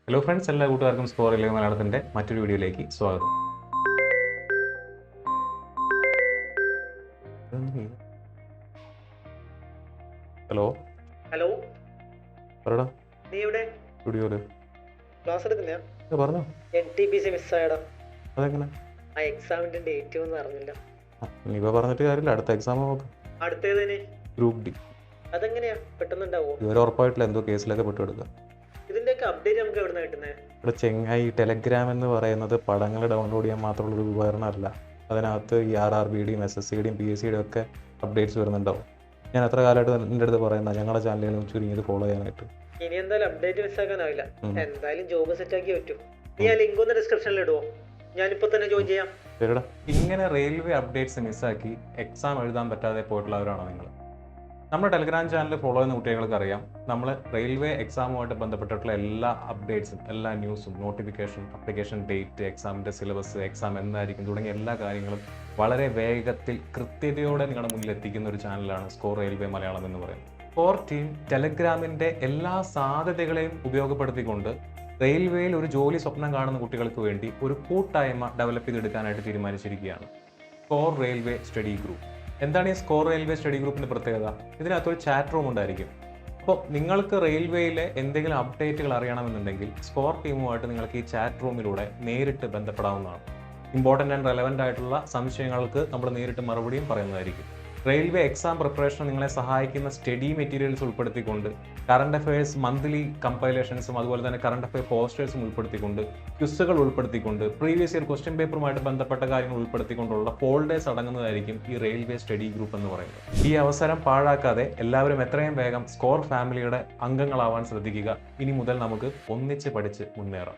Hello friends, എല്ലാ കൂട്ടുകാർക്കും score ഇല്ലേ മലയാളത്തിൻ്റെ മറ്റൊരു വീഡിയോയിലേക്ക് സ്വാഗതം. ഹലോ ഹലോ, പറയടാ. നീ ഇവിടെ സ്റ്റുഡിയോയില് ക്ലാസ് എടുക്കുന്ന പറഞ്ഞോ. NTPC മിസ്സായടാ. അതെങ്ങനെ? ആ എക്സാമിന്റെ ഡേറ്റ് ഒന്നും അറിഞ്ഞില്ല. ഇനിയിപ്പോൾ പറഞ്ഞിട്ട് കാര്യമില്ല, അടുത്ത എക്സാം നോക്കാം. അടുത്തേതിന് ഗ്രൂപ്പ് ഡി. അതെങ്ങനെയാ പെട്ടെന്നുണ്ടാവോ? ഇതുവരെ ഉറപ്പായിട്ടില്ല, എന്തോ കേസിലൊക്കെ പെട്ടെടുക്കുക. ഇതിന്റെയൊക്കെ അപ്ഡേറ്റ് നമുക്ക് എവിടെ നിന്ന് കിട്ടുന്നത്? ഇവിടെ ചെങ്ങായി ടെലഗ്രാം എന്ന് പറയുന്നത് പടങ്ങൾ ഡൗൺലോഡ് ചെയ്യാൻ മാത്രമുള്ളൊരു ഉപകരണമല്ല. അതിനകത്ത് ഈ RRBയുടെയും SSCയുടെയും PSCയുടെയും ഒക്കെ അപ്ഡേറ്റ്സ് വരുന്നുണ്ടാവും. ഞാൻ എത്ര കാലമായിട്ട് എൻ്റെ അടുത്ത് പറയുന്ന ഞങ്ങളുടെ ചാനലുകളും ചുരുങ്ങിയത് ഫോളോ ചെയ്യാനായിട്ട്. ഇനി എന്തായാലും അപ്ഡേറ്റ് മിസ്സാക്കാനാവില്ല. എന്തായാലും ജോബ് സെറ്റ് ആക്കി പറ്റൂ. നീ ആ ലിങ്ക് ഒന്ന് ഡിസ്ക്രിപ്ഷനിൽ ഇടുവോ? ഞാനിപ്പോ തന്നെ ജോയിൻ ചെയ്യാം. ശരിടാ. ഇങ്ങനെ റെയിൽവേ അപ്ഡേറ്റ്സ് മിസ്സാക്കി എക്സാം എഴുതാൻ പറ്റാതെ പോയിട്ടുള്ളവരാണോ നിങ്ങൾ? നമ്മുടെ ടെലഗ്രാം ചാനൽ ഫോളോ ചെയ്യുന്ന കുട്ടികൾക്ക് അറിയാം, നമ്മൾ റെയിൽവേ എക്സാമുമായിട്ട് ബന്ധപ്പെട്ടിട്ടുള്ള എല്ലാ അപ്ഡേറ്റ്സും, എല്ലാ ന്യൂസും, നോട്ടിഫിക്കേഷൻ, അപ്ലിക്കേഷൻ ഡേറ്റ്, എക്സാമിൻ്റെ സിലബസ്, എക്സാം എന്തായിരിക്കും തുടങ്ങിയ എല്ലാ കാര്യങ്ങളും വളരെ വേഗത്തിൽ കൃത്യതയോടെ നിങ്ങളുടെ മുന്നിൽ എത്തിക്കുന്ന ഒരു ചാനലാണ് സ്കോർ റെയിൽവേ മലയാളം എന്ന് പറയുന്നത്. സ്കോർ ടീം ടെലഗ്രാമിൻ്റെ എല്ലാ സാധ്യതകളെയും ഉപയോഗപ്പെടുത്തിക്കൊണ്ട് റെയിൽവേയിൽ ഒരു ജോലി സ്വപ്നം കാണുന്ന കുട്ടികൾക്ക് വേണ്ടി ഒരു കൂട്ടായ്മ ഡെവലപ്പ് ചെയ്തെടുക്കാനായിട്ട് തീരുമാനിച്ചിരിക്കുകയാണ് സ്കോർ റെയിൽവേ സ്റ്റഡി ഗ്രൂപ്പ്. എന്താണ് ഈ സ്കോർ റെയിൽവേ സ്റ്റഡി ഗ്രൂപ്പിൻ്റെ പ്രത്യേകത? ഇതിനകത്തൊരു ചാറ്റ് റൂം ഉണ്ടായിരിക്കും. അപ്പോൾ നിങ്ങൾക്ക് റെയിൽവേയിലെ എന്തെങ്കിലും അപ്ഡേറ്റുകൾ അറിയണമെന്നുണ്ടെങ്കിൽ സ്കോർ ടീമുമായിട്ട് നിങ്ങൾക്ക് ഈ ചാറ്റ് റൂമിലൂടെ നേരിട്ട് ബന്ധപ്പെടാവുന്നതാണ്. ഇമ്പോർട്ടൻ്റ് ആൻഡ് റെലവൻ്റ് ആയിട്ടുള്ള സംശയങ്ങൾക്ക് നമ്മൾ നേരിട്ട് മറുപടിയും പറയുന്നതായിരിക്കും. റെയിൽവേ എക്സാം പ്രിപ്പറേഷൻ നിങ്ങളെ സഹായിക്കുന്ന സ്റ്റഡി മെറ്റീരിയൽസ് ഉൾപ്പെടുത്തിക്കൊണ്ട്, കറണ്ട് അഫയേഴ്സ് മന്ത്ലി കമ്പൈലേഷൻസും അതുപോലെ തന്നെ കറണ്ട് അഫയർ പോസ്റ്റേഴ്സും ഉൾപ്പെടുത്തിക്കൊണ്ട്, ക്വിസുകൾ ഉൾപ്പെടുത്തിക്കൊണ്ട്, പ്രീവിയസ് ഇയർ ക്വസ്റ്റ്യൻ പേപ്പറുമായിട്ട് ബന്ധപ്പെട്ട കാര്യങ്ങൾ ഉൾപ്പെടുത്തിക്കൊണ്ടുള്ള ഫോൾഡേഴ്സ് അടങ്ങുന്നതായിരിക്കും ഈ റെയിൽവേ സ്റ്റഡി ഗ്രൂപ്പ് എന്ന് പറയുന്നത്. ഈ അവസരം പാഴാക്കാതെ എല്ലാവരും എത്രയും വേഗം സ്കോർ ഫാമിലിയുടെ അംഗങ്ങളാവാൻ ശ്രദ്ധിക്കുക. ഇനി മുതൽ നമുക്ക് ഒന്നിച്ച് പഠിച്ച് മുന്നേറാം.